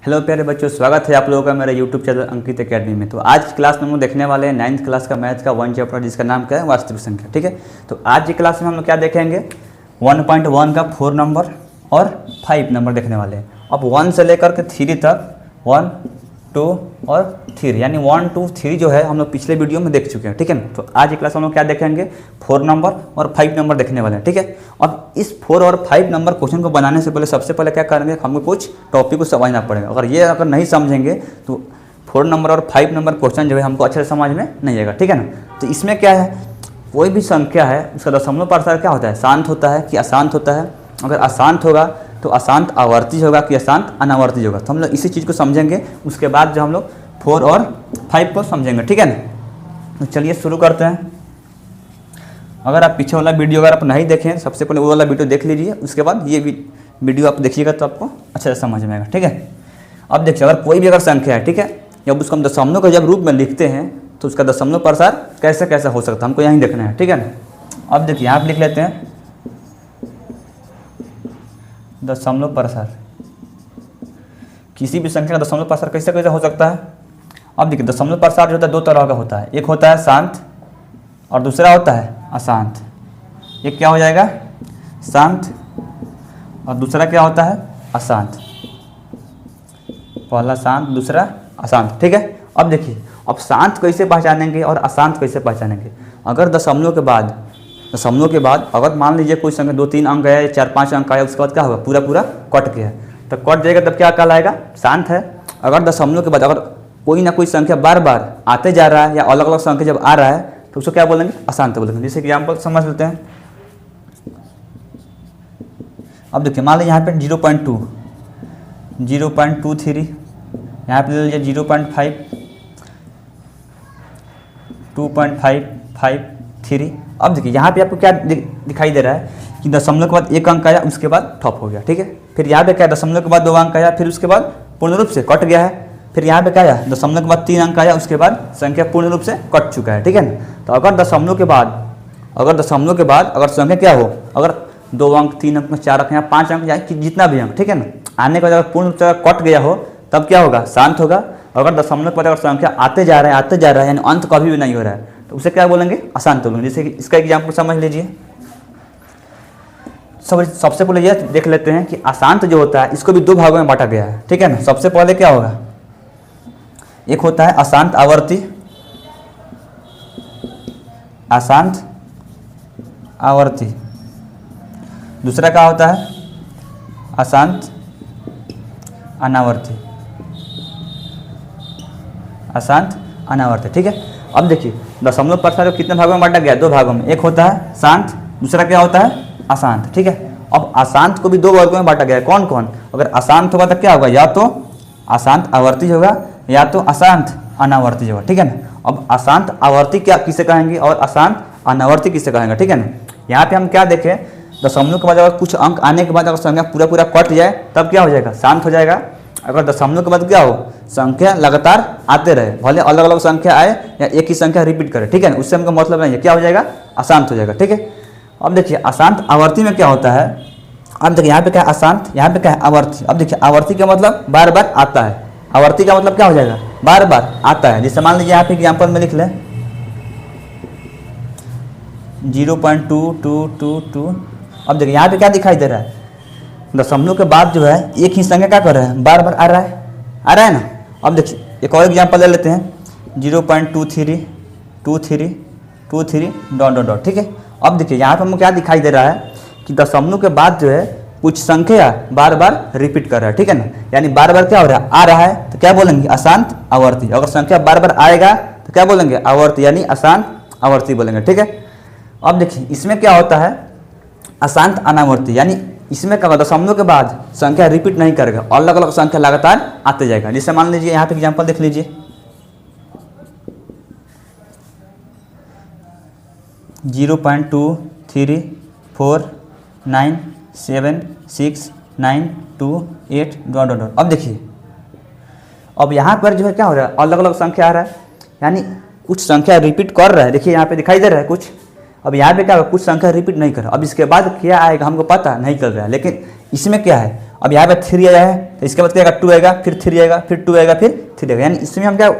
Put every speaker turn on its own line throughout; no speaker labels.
Hello प्यारे बच्चों, स्वागत है आप लोगों का मेरे यूट्यूब चैनल अंकित एकेडमी में। तो आज की क्लास में हम लोग देखने वाले हैं 9th क्लास का मैथ का वन चैप्टर जिसका नाम क्या है, वास्तविक संख्या। ठीक है, तो आज की क्लास में हम लोग क्या देखेंगे, 1.1 का 4 नंबर और 5 नंबर देखने वाले हैं। अब 1 से लेकर के 3 तक 1, 2 और 3 यानी 1, 2, 3 जो है हम लोग पिछले वीडियो में देख चुके हैं। ठीक है ना, तो आज की क्लास में हम लोग क्या देखेंगे, 4 नंबर और 5 नंबर देखने वाले हैं। ठीक है, और इस 4 और 5 नंबर क्वेश्चन को बनाने से पहले सबसे पहले क्या करेंगे, हमको कुछ टॉपिक को समझना पड़ेगा। अगर नहीं समझेंगे तो 4 नंबर और 5 नंबर क्वेश्चन जो है हमको अच्छे से समझ में नहीं आएगा। ठीक है ना, तो इसमें क्या है, कोई भी संख्या है उसका दशमलव प्रसार क्या होता है, शांत होता है कि अशांत होता है। अगर अशांत होगा तो अशांत आवर्ती होगा कि अशांत अनावर्ती होगा। तो हम लोग इसी चीज़ को समझेंगे, उसके बाद जो हम लोग 4 और 5 को समझेंगे। ठीक है ना, तो चलिए शुरू करते हैं। अगर आप पीछे वाला वीडियो अगर आप नहीं देखें, सबसे पहले वो वाला वीडियो देख लीजिए, उसके बाद ये वीडियो आप देखिएगा तो आपको अच्छे से समझ में आएगा। ठीक है, अब देखिए, अगर कोई भी अगर संख्या है, ठीक है, जब उसको हम दशमलव के जब रूप में लिखते हैं तो उसका दशमलव प्रसार कैसे कैसे हो सकता है, हमको यहीं देखना है। ठीक है ना, अब देखिए यहाँ पे लिख लेते हैं दशमलव प्रसार। किसी भी संख्या का दशमलव प्रसार कैसे कैसे हो सकता है। अब देखिए, दशमलव प्रसार जो होता है दो तरह का होता है, एक होता है शांत और दूसरा होता है अशांत। एक क्या हो जाएगा, शांत, और दूसरा क्या होता है, अशांत। पहला शांत, दूसरा अशांत। ठीक है, अब देखिए, अब शांत कैसे पहचानेंगे और अशांत कैसे पहचानेंगे। अगर दशमलव के बाद अगर मान लीजिए कोई संख्या 2-3 अंक है, 4-5 अंक आया, उसके बाद क्या होगा, पूरा कट गया, तो कट जाएगा तब क्या कहलाएगा, शांत है। अगर दशमलव के बाद अगर कोई ना कोई संख्या बार बार आते जा रहा है या अलग अलग संख्या जब आ रहा है तो उसको क्या बोलेंगे, अशांत बोलेंगे। जैसे एग्जाम्पल समझ लेते हैं। अब देखिए, मान लीजिए यहाँ पे 0.2, 0.23, यहाँ पे ले लीजिए 0.5, 2.553। अब देखिए, यहाँ पे आपको क्या दिखाई दे रहा है कि दशमलव के बाद एक अंक आया, उसके बाद ठप हो गया। ठीक है, फिर यहाँ पे क्या, दशमलव के बाद 2 अंक आया, फिर उसके बाद पूर्ण रूप से कट गया है। फिर यहाँ पे क्या आया, दशमलव के बाद 3 अंक आया, उसके बाद संख्या पूर्ण रूप से कट चुका है। ठीक है ना, तो अगर दशमलव के बाद अगर संख्या क्या हो, अगर 2 अंक, 3 अंक, 4 अंक या 5 अंक या जितना भी अंक, ठीक है ना, आने के बाद अगर पूर्ण रूप से कट गया हो तब क्या होगा, शांत होगा। अगर दशमलव के बाद अगर संख्या आते जा रहा है यानी अंत कभी भी नहीं हो रहा है तो उसे क्या बोलेंगे, अशांत बोलेंगे। जैसे कि इसका एग्जाम्पल समझ लीजिए। सबसे पहले यह देख लेते हैं कि अशांत जो होता है इसको भी 2 भागों में बांटा गया है। ठीक है ना, सबसे पहले क्या होगा, एक होता है अशांत आवर्ती, अशांत आवर्ती। दूसरा क्या होता है, अशांत अनावर्ती, अशांत अनावर्ती। ठीक है, अब देखिए, दशमलव प्रसार को कितने भागों में बांटा गया, 2 भागों में। एक होता है शांत, दूसरा क्या होता है, अशांत। ठीक है, अब अशांत को भी 2 वर्गों में बांटा गया है। कौन कौन, अगर अशांत होगा तो क्या होगा, या तो अशांत आवर्ती होगा या तो अशांत अनावर्ती होगा। ठीक है ना, अब अशांत आवर्ती क्या किसे कहेंगे और अशांत अनावर्ती किसे कहेंगे। ठीक है ना, यहाँ पे हम क्या देखें, दशमलव के बाद अगर कुछ अंक आने के बाद अगर संख्या पूरा कट जाए तब क्या हो जाएगा, शांत हो जाएगा। अगर दशमलव के बाद क्या हो, संख्या लगातार आते रहे, भले अलग अलग संख्या आए या एक ही संख्या रिपीट करे, ठीक है ना, उससे हमको मतलब नहीं है, क्या हो जाएगा, अशांत हो जाएगा। ठीक है, अब देखिए, अशांत आवर्ती में क्या होता है। अब देखिए, यहाँ पे क्या है, अशांत, यहाँ पे क्या है, आवर्ती। अब देखिए, आवर्ती का मतलब बार बार आता है, आवर्ती का मतलब क्या हो जाएगा, बार बार आता है। जैसे मान लीजिए यहाँ पे एग्जाम्पल में लिख लें 0.2222। अब देखिए, यहाँ पे क्या दिखाई दे रहा है, दशमलव के बाद जो है एक ही संख्या क्या कर रहा है, बार बार आ रहा है ना। अब देखिए, एक और एग्जाम्पल ले लेते हैं 0.232323 ... ठीक है, अब देखिए, यहाँ पे हमको क्या दिखाई दे रहा है कि दशमलव के बाद जो है कुछ संख्या बार बार रिपीट कर रहा है। ठीक है ना, यानी बार बार क्या हो रहा है, आ रहा है, तो क्या बोलेंगे, अशांत आवर्ती। अगर संख्या बार बार आएगा तो क्या बोलेंगे, आवर्ती, यानी अशांत आवर्ती बोलेंगे। ठीक है, अब देखिए, इसमें क्या होता है, अशांत अनावर्ती, यानी इसमें क्या होगा, दशमलव के बाद संख्या रिपीट नहीं करेगा, अलग अलग संख्या लगातार आते जाएगा। जैसे मान लीजिए यहाँ पे एग्जाम्पल देख लीजिए 0.23476928 ... अब देखिए, अब यहाँ पर जो है क्या हो रहा है, अलग अलग संख्या आ रहा है, यानी कुछ संख्या रिपीट कर रहा है। देखिए, यहाँ पे दिखाई दे रहा है कुछ, अब यहाँ पे क्या होगा, कुछ संख्या रिपीट नहीं कर रहा। अब इसके बाद क्या आएगा हमको पता नहीं चल रहा है, लेकिन इसमें क्या है, अब यहाँ पे 3 आया है तो इसके बाद क्या आएगा 2 आएगा, फिर 3 आएगा, फिर 2 आएगा, फिर 3 आएगा। यानी इसमें हम क्या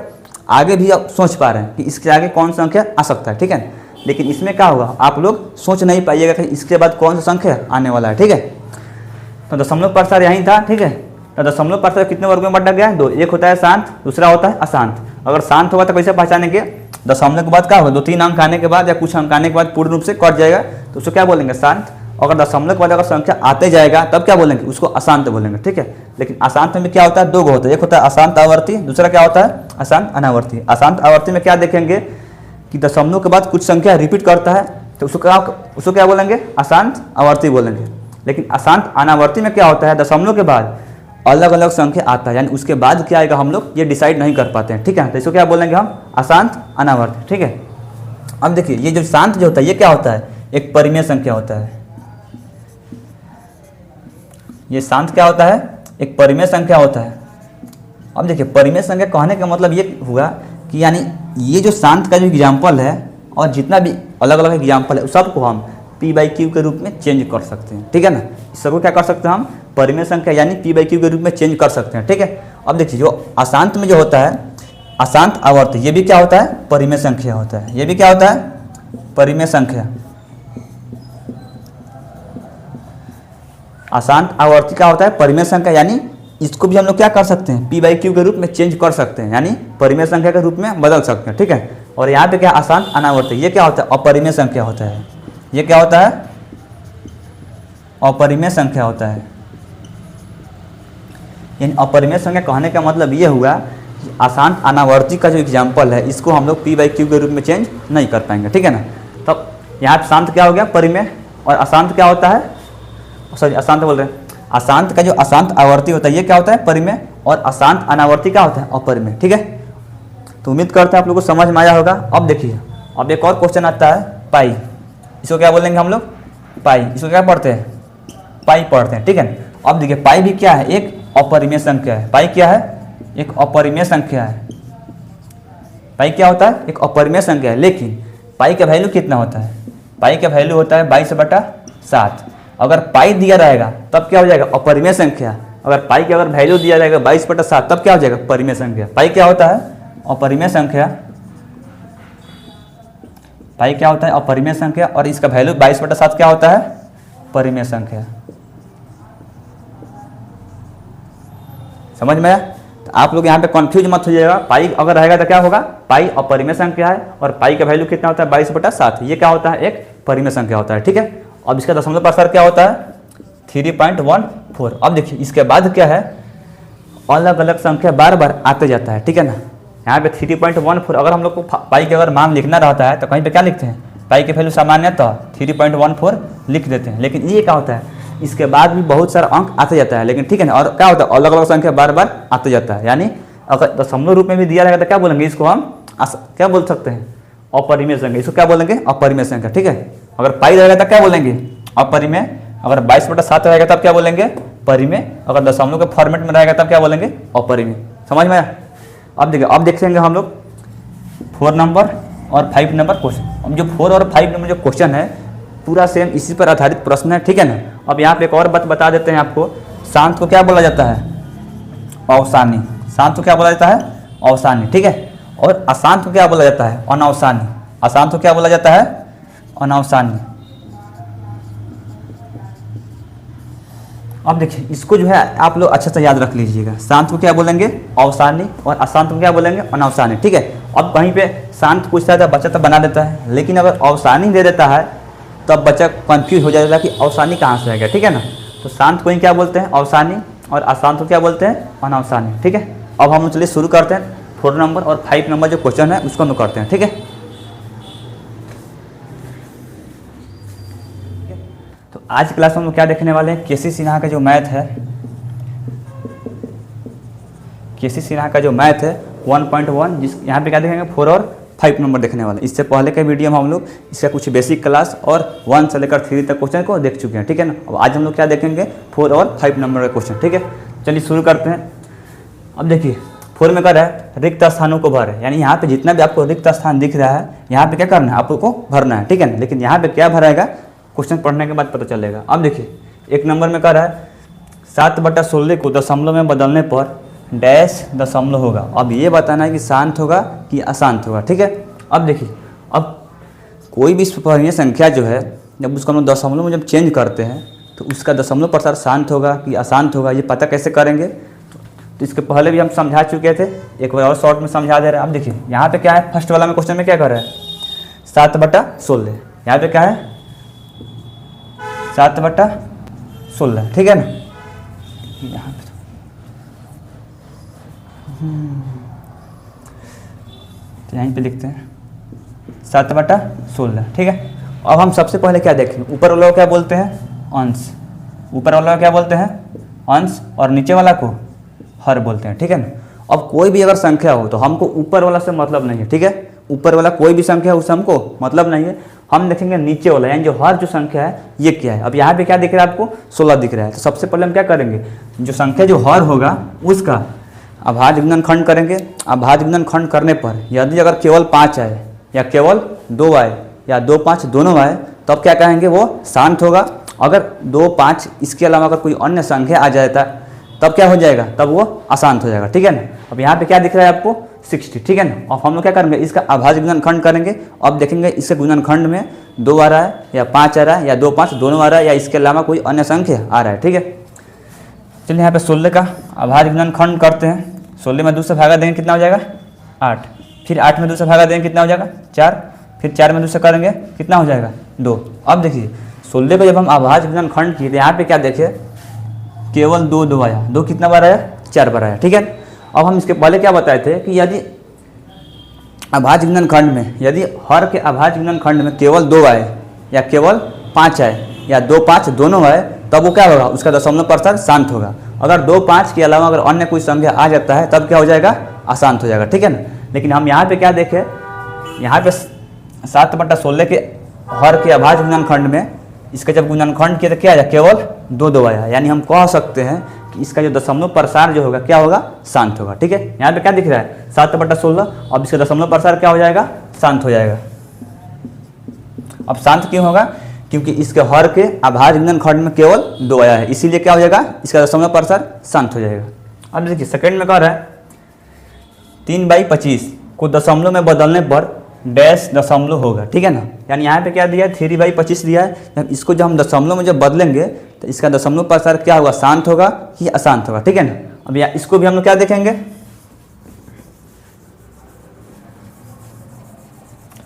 आगे भी अब सोच पा रहे हैं कि इसके आगे कौन सा संख्या आ सकता है, ठीक है। लेकिन इसमें क्या होगा, आप लोग सोच नहीं पाइएगा कि इसके बाद कौन सा संख्या आने वाला है, ठीक है। तो दशमलव प्रसार यहीं था, ठीक है। तो दशमलव प्रसार कितने वर्ग में बंटा गया है, 2। एक होता है शांत, दूसरा होता है अशांत। अगर शांत होगा तो कैसे पहचानेंगे, दशमलव के बाद क्या होगा, 2-3 अंक आने के बाद या कुछ अंक आने के बाद पूर्ण रूप से कट जाएगा तो उसको क्या बोलेंगे, शांत। अगर दशमलव के बाद अगर संख्या आते जाएगा तब क्या बोलेंगे, उसको अशांत बोलेंगे, ठीक है। लेकिन अशांत में क्या होता है, 2 होता है, एक होता है अशांत आवर्ती, दूसरा क्या होता है अशांत अनावर्ती। अशांत आवर्ती में क्या देखेंगे कि दशमलव के बाद कुछ संख्या रिपीट करता है तो उसको क्या बोलेंगे, अशांत आवर्ती बोलेंगे। लेकिन अशांत अनावर्ती में क्या होता है, दशमलव के बाद अलग अलग संख्या आता है, यानी उसके बाद क्या आएगा हम लोग ये डिसाइड नहीं कर पाते हैं, ठीक है। तो इसको क्या बोलेंगे हम, अशांत अनावर्ती, ठीक है। अब देखिए ये जो शांत जो होता है ये क्या होता है, एक परिमेय संख्या होता है। ये शांत क्या होता है, एक परिमेय संख्या होता है। अब देखिए परिमेय संख्या कहने का मतलब ये हुआ कि यानी ये जो शांत का जो एग्जाम्पल है और जितना भी अलग अलग एग्जाम्पल है उस सबको हम p/q के रूप में चेंज कर सकते हैं, ठीक है ना। इस सबको क्या कर सकते हैं हम, परिमेय संख्या यानी p/q के रूप में चेंज कर सकते हैं, ठीक है। अब देखिए जो अशांत में जो होता है अशांत आवर्त, ये भी क्या होता है, परिमेय संख्या होता है। ये भी क्या होता है, परिमेय संख्या। अशांत आवर्ती क्या होता है, परिमेय संख्या, यानी इसको भी हम लोग क्या कर सकते हैं, p/q के रूप में चेंज कर सकते हैं, यानी परिमेय संख्या के रूप में बदल सकते हैं, ठीक है। और यहाँ पे क्या अशांत अनावर्ती, ये क्या होता है, अपरिमेय संख्या होता है। ये क्या होता है, अपरिमेय संख्या होता है। यानी अपरिमेय संख्या कहने का मतलब ये हुआ कि अशांत अनावर्ती का जो एग्जाम्पल है इसको हम लोग p/q के रूप में चेंज नहीं कर पाएंगे, ठीक है ना। तब यहाँ पे शांत क्या हो गया, परिमेय, और अशांत क्या होता है, सॉरी अशांत बोल रहे हैं, अशांत का जो अशांत आवर्ती होता है ये क्या होता है, परिमेय, और अशांत अनावर्ती क्या होता है, अपरिमेय, ठीक है। तो उम्मीद करते हैं आप लोगों को समझ में आया होगा। अब देखिए अब एक और क्वेश्चन आता है, पाई। इसको क्या बोलेंगे हम लोग, पाई। इसको क्या पढ़ते हैं, पाई पढ़ते हैं, ठीक है। अब देखिए पाई भी क्या है, एक अपरिमेय संख्या है। पाई क्या है, एक अपरिमेय संख्या है। पाई क्या होता है, एक अपरिमेय संख्या है। लेकिन पाई का वैल्यू कितना होता है, पाई का वैल्यू होता है 22/7। अगर पाई दिया रहेगा तब क्या हो जाएगा, अपरिमेय संख्या। अगर पाई का अगर वैल्यू दिया जाएगा 22/7 तब क्या हो जाएगा, परिमेय संख्या। पाई क्या होता है, अपरिमेय संख्या। पाई क्या होता है, अपरिमेय संख्या, और इसका वैल्यू 22/7 क्या होता है, परिमेय संख्या। समझ में आया। तो आप लोग यहाँ पे कंफ्यूज मत होइएगा। पाई अगर रहेगा तो क्या होगा, पाई अपरिमेय संख्या है और पाई का वैल्यू कितना होता है, 22/7। ये क्या होता है, एक परिमेय संख्या होता है, ठीक है। अब इसका दशमलव प्रसार क्या होता है, 3.14। अब देखिए इसके बाद क्या है, अलग अलग संख्या बार बार आते जाता है, ठीक है ना। यहाँ पे 3.14 अगर हम लोग को पाई के अगर मान लिखना रहता है तो कहीं पे क्या लिखते हैं, पाई के वैल्यू सामान्यतः 3.14 लिख देते हैं। लेकिन ये क्या होता है, इसके बाद भी बहुत सारा अंक आते जाता है, लेकिन ठीक है ना। और क्या होता है, अलग अलग संख्या बार बार आते जाता है। यानी अगर दशमलव रूप में भी दिया रहेगा तो क्या बोलेंगे, इसको हम क्या बोल सकते हैं, अपरिमेय संख्या। इसको क्या बोलेंगे, अपरिमेय संख्या, ठीक है। अगर पाई रहेगा तो क्या बोलेंगे, अपरिमेय। अगर 22/7 रहेगा तब क्या बोलेंगे, परिमेय। अगर दशमलव के फॉर्मेट में रहेगा तब क्या बोलेंगे, अपरिमेय। समझ में आया। अब देखिए अब देखेंगे हम लोग 4 नंबर और 5 नंबर क्वेश्चन। अब जो 4 और 5 नंबर जो क्वेश्चन है पूरा सेम इसी पर आधारित प्रश्न है, ठीक है ना। अब यहाँ पे एक और बात बता देते हैं आपको, शांत को क्या बोला जाता है, अवसानी। शांत को क्या बोला जाता है, अवसानी, ठीक है। और अशांत को क्या बोला जाता है, अनवसानी। अशांत को क्या बोला जाता है, अनवसानी। अब देखिए इसको जो है आप लोग अच्छे से याद रख लीजिएगा। शांत को क्या बोलेंगे, अवसानी, और अशांत को क्या बोलेंगे, अनवसानी, ठीक है। अब कहीं पे शांत पूछता है तो बच्चा तो बना देता है, लेकिन अगर अवसानी दे देता है तब बच्चा कंफ्यूज हो जाएगा कि अवसानी कहाँ से आएगा, ठीक है ना। तो शांत को ही क्या बोलते हैं, अवसानी, और अशांत को क्या बोलते हैं, अनवसानी, ठीक है। अब हम चलिए शुरू करते हैं। 4 नंबर और 5 नंबर जो क्वेश्चन है उसको हम करते हैं, ठीक है। तो आज क्लास में हम क्या देखने वाले हैं, केसी सिन्हा का जो मैथ है, केसी सिन्हा का जो मैथ है 1.1, जिस यहाँ पे क्या देखेंगे 4 और 5 नंबर देखने वाले। इससे पहले के वीडियो में हम लोग इसका कुछ बेसिक क्लास और 1 से लेकर 3 तक क्वेश्चन को देख चुके हैं, ठीक है ना। अब आज हम लोग क्या देखेंगे, 4 और 5 नंबर का क्वेश्चन, ठीक है। चलिए शुरू करते हैं। अब देखिए 4 में कर रहा है रिक्त स्थानों को भर, यानी यहाँ पे जितना भी आपको रिक्त स्थान दिख रहा है यहाँ पे क्या करना है, आपको भरना है, ठीक है ना। लेकिन यहाँ पे क्या भराएगा, क्वेश्चन पढ़ने के बाद पता चलेगा। अब देखिए 1 नंबर में कर रहा है 7/16 को दशमलव में बदलने पर डैश दशमलव होगा। अब ये बताना है कि शांत होगा कि अशांत होगा, ठीक है। अब देखिए, अब कोई भी स्पर्णीय संख्या जो है जब उसको हम लोग दशमलव में जब चेंज करते हैं तो उसका दशमलव प्रसार शांत होगा कि अशांत होगा, ये पता कैसे करेंगे। तो इसके पहले भी हम समझा चुके थे, एक बार और शॉर्ट में समझा दे रहे हैं। अब देखिए यहाँ पे क्या है, फर्स्ट वाला में क्वेश्चन में क्या कर रहा है 7/16, यहाँ पे क्या है 7/16, ठीक है ना। यहाँ पे तो यहीं पे लिखते हैं 7/16, ठीक है। अब हम सबसे पहले क्या देखें, ऊपर वाला को क्या बोलते हैं अंश, ऊपर वाला को क्या बोलते हैं अंश, और नीचे वाला को हर बोलते हैं, ठीक है ना। अब कोई भी अगर संख्या हो तो हमको ऊपर वाला से मतलब नहीं है, ठीक है। ऊपर वाला कोई भी संख्या उससे हमको मतलब नहीं है, हम देखेंगे नीचे वाला यानी जो हर जो संख्या है ये क्या है। अब यहाँ पे क्या दिख रहा है आपको 16 दिख रहा है। तो सबसे पहले हम क्या करेंगे, जो संख्या जो हर होगा उसका अभाज्य गुणनखंड करेंगे। अभाज्य गुणनखंड करने पर यदि अगर केवल 5 आए या केवल 2 आए या 2, 5 दोनों आए तब क्या कहेंगे वो शांत होगा। अगर 2, 5 इसके अलावा अगर कोई अन्य संख्या आ जाता तब क्या हो जाएगा, तब वो अशांत हो जाएगा, ठीक है ना। अब यहाँ पे क्या दिख रहा है आपको 60, ठीक है ना। अब हम लोग क्या करेंगे, इसका अभाज्य गुणनखंड करेंगे। अब देखेंगे इसके गुणनखंड में 2 आ रहा है या 5 आ रहा है या 2, 5 दोनों आ रहा है या इसके अलावा कोई अन्य संख्या आ रहा है, ठीक है। चलिए यहाँ पे 16 का अभाज्य गुणनखंड करते हैं। 16 में 2 से भागा देंगे कितना हो जाएगा 8, फिर 8 में 2 से भागा देंगे कितना हो जाएगा 4, फिर 4 में 2 से करेंगे कितना हो जाएगा 2। अब देखिए 16 को जब हम अभाज्य गुणनखंड किए तो यहाँ पे क्या देखे केवल 2 आया, 2 कितना बार आया 4 बार आया, ठीक है। अब हम इसके पहले क्या बताए थे कि यदि अभाज्य गुणनखंड में यदि हर के अभाज्य गुणनखंड में केवल 2 आए या केवल 5 आए या 2, 5 दोनों आए तब वो क्या होगा, उसका दशमलव प्रसार शांत होगा। अगर 2, 5 के अलावा अगर अन्य कोई संख्या आ जाता है तब क्या हो जाएगा अशांत हो जाएगा, ठीक है ना। लेकिन हम यहाँ पे क्या देखें, यहाँ पे 7/16 के हर के अभाज्य गुणनखंड में इसका जब गुणनखंड किया तो क्या आया केवल 2 आया, यानी हम कह सकते हैं कि इसका जो दशमलव प्रसार जो होगा क्या होगा शांत होगा, ठीक है। यहाँ पे क्या दिख रहा है 7/16, अब इसका दशमलव प्रसार क्या हो जाएगा शांत हो जाएगा। अब शांत क्यों होगा, क्योंकि इसके हर के अभाज्य गुणनखंड में केवल 2 आया है, इसीलिए क्या हो जाएगा इसका दशमलव प्रसार शांत हो जाएगा। अब देखिए सेकंड में कह रहा है 3/25 को दशमलव में बदलने पर डैश दशमलव होगा, ठीक है ना। यानी यहाँ पे क्या दिया है 3/25 दिया है, जब इसको जब हम दशमलव में जब बदलेंगे तो इसका दशमलव प्रसार क्या होगा शांत होगा कि अशांत होगा, ठीक है ना। अब यहाँ इसको भी हम लोग क्या देखेंगे,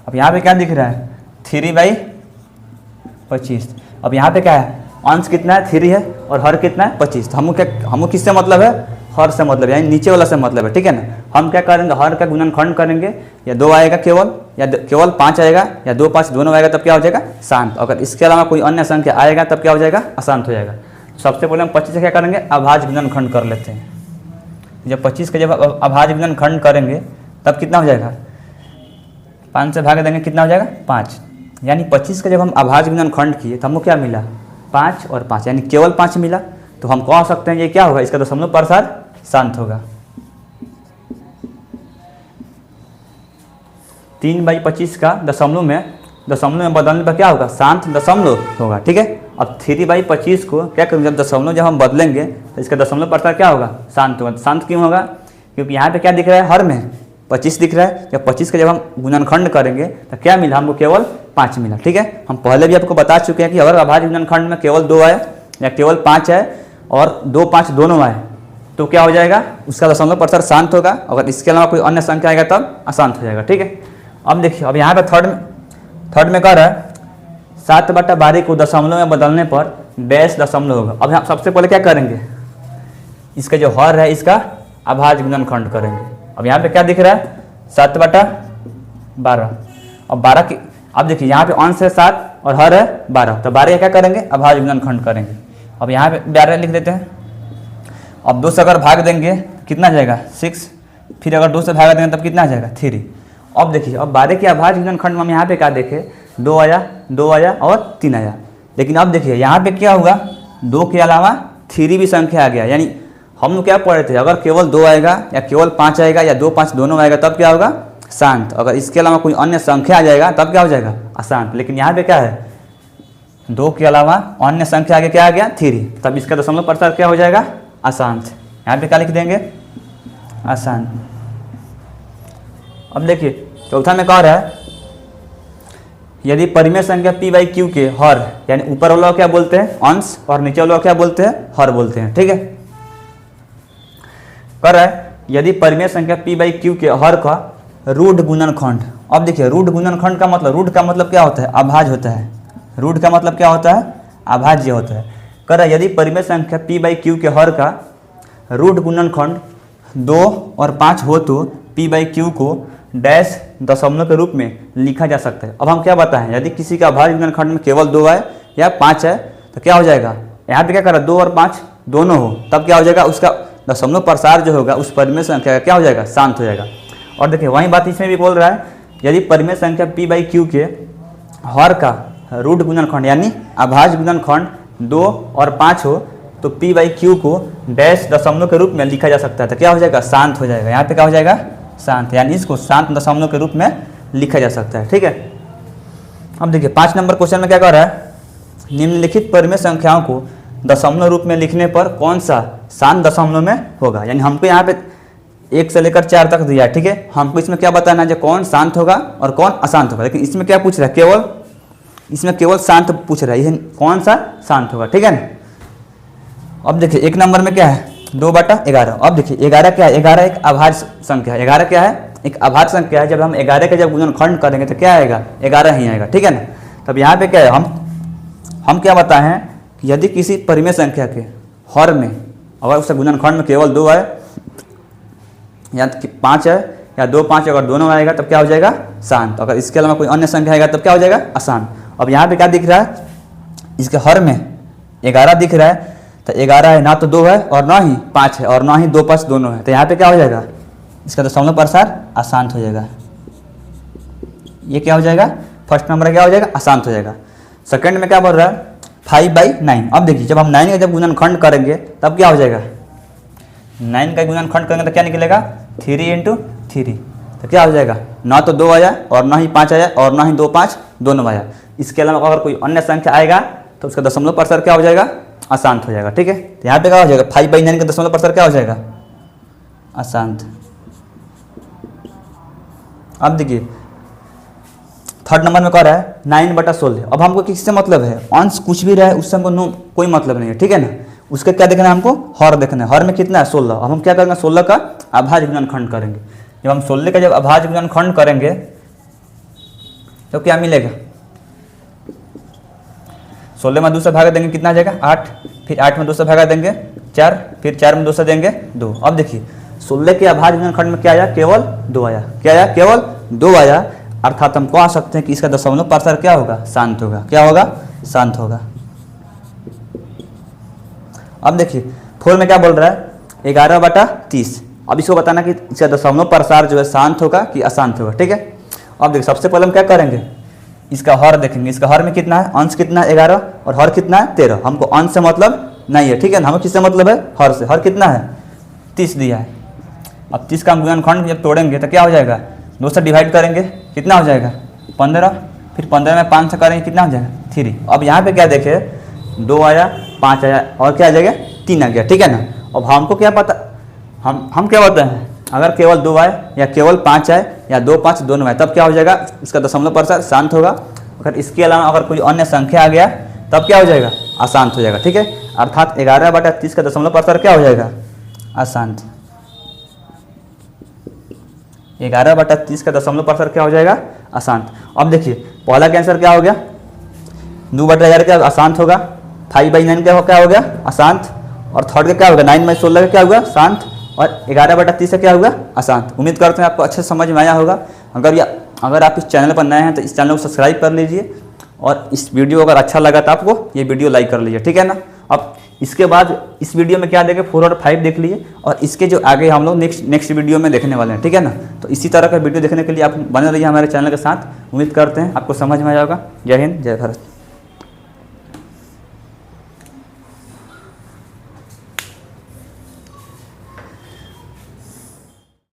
अब यहाँ पे क्या दिख रहा है 3/25। अब यहाँ पे क्या है अंश कितना है 3 है और हर कितना है 25। तो हमको किससे मतलब है हर से मतलब यानी नीचे वाला से मतलब है, ठीक है ना। हम क्या करेंगे हर का गुणनखंड करेंगे, या 2 आएगा केवल या केवल 5 आएगा या 2, 5 दोनों आएगा तब क्या हो जाएगा शांत। अगर इसके अलावा कोई अन्य संख्या आएगा तब क्या हो जाएगा अशांत हो जाएगा। सबसे पहले हम 25 से क्या करेंगे अभाज्य गुणनखंड कर लेते हैं। जब 25 का जब अभाज्य गुणनखंड करेंगे तब कितना हो जाएगा 5 से भाग देंगे कितना हो जाएगा 5, यानी 25 का जब हम अभाज्य गुणनखंड किए तो हमको क्या मिला 5 और 5 यानी केवल 5 मिला। तो हम कह सकते हैं ये क्या होगा इसका दशमलव प्रसार शांत होगा। 3/25 का दशमलव में बदलने पर क्या होगा शांत दशमलव होगा, ठीक है। अब 3/25 को क्या करेंगे जब दशमलव जब हम बदलेंगे तो इसका दशमलव प्रसार क्या होगा शांत होगा। शांत क्यों होगा, क्योंकि यहाँ पे क्या दिख रहा है हर में 25 दिख रहा है। जब 25 का जब हम गुणनखंड करेंगे तो क्या मिला हमको केवल 5 मिला, ठीक है। हम पहले भी आपको बता चुके हैं कि अगर अभाज्य गुणनखंड में केवल 2 आए या केवल 5 आए और 2, 5 दोनों आए तो क्या हो जाएगा उसका दशमलव प्रसार शांत होगा। अगर इसके अलावा कोई अन्य संख्या आएगा तब अशांत हो जाएगा, ठीक है। अब देखिए अब यहाँ पे थर्ड में कह रहा है 7/12 को दशमलव में बदलने पर डैश दशमलव होगा। अब हम सबसे पहले क्या करेंगे इसका जो हर है इसका अभाज्य गुणनखंड करेंगे। अब यहाँ पे क्या दिख रहा है 7/12। अब 12 की अब देखिए यहाँ पे अंश है 7 और हर है 12, तो 12 क्या करेंगे अभाज्य गुणनखंड करेंगे। अब यहाँ पे 12 लिख देते हैं। अब 2 से अगर भाग देंगे कितना जाएगा 6, फिर अगर 2 से भागा देंगे तब कितना आ जाएगा 3। अब देखिए अब 12 के अभाज्य गुणनखंड में हम यहाँ पे क्या देखे 2 आया और 3 आया। लेकिन अब देखिए यहाँ पे क्या होगा 2 के अलावा 3 भी संख्या आ गया, यानी हम लोग क्या पढ़े थे अगर केवल 2 आएगा या केवल 5 आएगा या 2, 5 दोनों आएगा तब क्या होगा शांत। अगर इसके अलावा कोई अन्य संख्या आ जाएगा तब क्या हो जाएगा अशांत। लेकिन यहाँ पे क्या है 2 के अलावा अन्य संख्या आगे क्या आ गया 3, तब इसका दशमलव प्रसार क्या हो जाएगा अशांत। यहाँ पे क्या लिख देंगे अशांत। अब देखिए चौथा में कह रहा है यदि परिमेय संख्या p बाई क्यू के हर, यानी ऊपर वाला क्या बोलते हैं अंश और नीचे वाला क्या बोलते हैं हर बोलते हैं, ठीक है। कर रहा है यदि परिमेय संख्या p बाई क्यू के हर का रूढ़ गुणनखंड। अब देखिए रूढ़ गुणनखंड का मतलब, रूढ़ का मतलब क्या होता है अभाज्य होता है, रूढ़ का मतलब क्या होता है अभाज्य होता है। कर रहा है यदि परिमेय संख्या p बाई क्यू के हर का रूढ़ गुणनखंड 2 और 5 हो तो p बाई क्यू को डैश दशमलव के रूप में लिखा जा सकता है। अब हम क्या बताएं यदि किसी का अभाज्य गुणनखंड में केवल 2 है या 5 है तो क्या हो जाएगा, यहाँ पे क्या कर रहा है 2 और 5 दोनों हो, तब क्या हो जाएगा उसका दशमलव प्रसार जो होगा उस परिमेय संख्या का क्या हो जाएगा शांत हो जाएगा। और देखिए वही बात इसमें भी बोल रहा है यदि परिमेय संख्या p बाई क्यू के हर का रूढ़ गुणनखंड यानी अभाज्य गुणनखंड 2 और 5 हो तो p बाई क्यू को डैश दशमलव के रूप में लिखा जा सकता है, तो क्या हो जाएगा शांत हो जाएगा। यहाँ पे क्या हो जाएगा शांत, यानी इसको शांत दशमलव के रूप में लिखा जा सकता है, ठीक है। अब देखिए 5 नंबर क्वेश्चन में क्या कह रहा है निम्नलिखित परिमेय संख्याओं को दशमलव रूप में लिखने पर कौन सा शांत दशमलव में होगा। यानी हमको यहाँ पे 1 से लेकर 4 तक दिया है, ठीक है। हमको इसमें क्या बताना है जो कौन शांत होगा और कौन अशांत होगा, लेकिन इसमें क्या पूछ रहा है केवल, इसमें केवल शांत पूछ रहा है, यह कौन सा शांत होगा, ठीक है ना। अब देखिए 1 नंबर में क्या है 2/11। अब देखिए 11 क्या है, 11 एक अभाज्य संख्या है, 11 क्या है एक अभाज्य संख्या है। जब हम 11 का जब गुणनखंड करेंगे तो क्या आएगा 11 ही आएगा, ठीक है ना। तब यहाँ पे क्या है हम क्या बताए हैं कि यदि किसी परिमेय संख्या के हर में अगर उसका गुणनखंड में केवल 2 है या 5 है या 2 5 अगर दोनों आएगा तब क्या हो जाएगा शांत, अगर इसके अलावा कोई अन्य संख्या आएगा तब क्या हो जाएगा अशांत। अब यहाँ पे क्या दिख रहा है इसके हर में 11 दिख रहा है, तो 11 है ना तो 2 है और ना ही 5 है और ना ही 2 5 दोनों है, तो यहाँ पे क्या हो जाएगा इसका दशमलव प्रसार अशांत हो जाएगा। ये क्या हो जाएगा फर्स्ट नंबर क्या हो जाएगा अशांत हो जाएगा। सेकंड में क्या बोल रहा है 5/9। अब देखिए जब हम 9 का जब गुणनखंड करेंगे तब क्या हो जाएगा 9 का गुणनखंड करेंगे तो क्या निकलेगा 3 × 3, तो क्या हो जाएगा ना तो 2 आया और ना ही 5 आया और ना ही 2 5 दोनों आया। इसके अलावा अगर कोई अन्य संख्या आएगा तो उसका दशमलव प्रसार क्या हो जाएगा अशांत हो जाएगा, ठीक है। तो यहाँ पे क्या हो जाएगा 5/9 का दशमलव प्रसार क्या हो जाएगा अशांत। अब देखिए थर्ड नंबर में कह रहा है 9/16। अब हमको किससे मतलब है अंश कुछ भी रहे उससे हमको कोई मतलब नहीं है, ठीक है ना। उसका क्या देखना है हमको हर देखना है, हर में कितना है 16। अब हम क्या करेंगे 16 का अभाज्य गुणनखंड करेंगे। जब हम 16 का जब अभाज्य गुणनखंड करेंगे तो क्या मिलेगा 16 में 2 से भागा देंगे कितना आ जाएगा 8, फिर 8 में 2 से भागा देंगे 4, फिर 4 में 2 से देंगे 2। अब देखिए 16 के अभाज्य गुणनखंड में क्या आया केवल 2 आया, क्या आया केवल 2 आया, अर्थात हम कह सकते हैं कि इसका दशमलव प्रसार क्या होगा शांत होगा, क्या होगा शांत होगा। अब देखिए 4 में क्या बोल रहा है 11/30। अब इसको बताना कि इसका दशमलव प्रसार जो है शांत होगा कि अशांत होगा, ठीक है। अब देखिए सबसे पहले हम क्या करेंगे इसका हर देखेंगे, इसका हर में कितना है अंश कितना है 11 और हर कितना है 13। हमको अंश से मतलब नहीं है, ठीक है ना, हमें किससे मतलब है हर से। हर कितना है 30 दिया है। अब 30 का हम गुणनखंड जब तोड़ेंगे तो क्या हो जाएगा 2 से डिवाइड करेंगे कितना हो जाएगा 15, फिर 15 में 5 से करेंगे कितना हो जाएगा 3। अब यहाँ पे क्या देखे 2 आया 5 आया और क्या आ जाएगा 3 आ गया, ठीक है ना। अब हमको क्या पता हम क्या बताते हैं अगर केवल 2 आए या केवल 5 आए या 2 5 दोनों आए तब क्या हो जाएगा इसका दशमलव प्रसार शांत होगा। अगर इसके अलावा अगर कोई अन्य संख्या आ गया तब क्या हो जाएगा अशांत हो जाएगा, ठीक है। अर्थात 11/30 का दशमलव प्रसार क्या हो जाएगा अशांत। 11/30 का दशमलव प्रसार क्या हो जाएगा अशांत। अब देखिए पहला का आंसर क्या हो गया 2/11 क्या अशांत होगा, 5/9 क्या हो गया अशांत, और थर्ड का क्या होगा 9/16 का क्या होगा शांत, और 11/30 से क्या होगा अशांत। उम्मीद करते हैं आपको अच्छे समझ में आया होगा। अगर आप इस चैनल पर नए हैं तो इस चैनल को सब्सक्राइब कर लीजिए, और इस वीडियो अगर अच्छा लगा तो आपको ये वीडियो लाइक कर लीजिए, ठीक है ना। अब इसके बाद इस वीडियो में क्या देखें 4 और 5 देख लीजिए, और इसके जो आगे हम लोग नेक्स्ट वीडियो में देखने वाले हैं, ठीक है ना। तो इसी तरह का वीडियो देखने के लिए आप बने रहिए हमारे चैनल के साथ। उम्मीद करते हैं आपको समझ में आया होगा। जय हिंद जय भारत।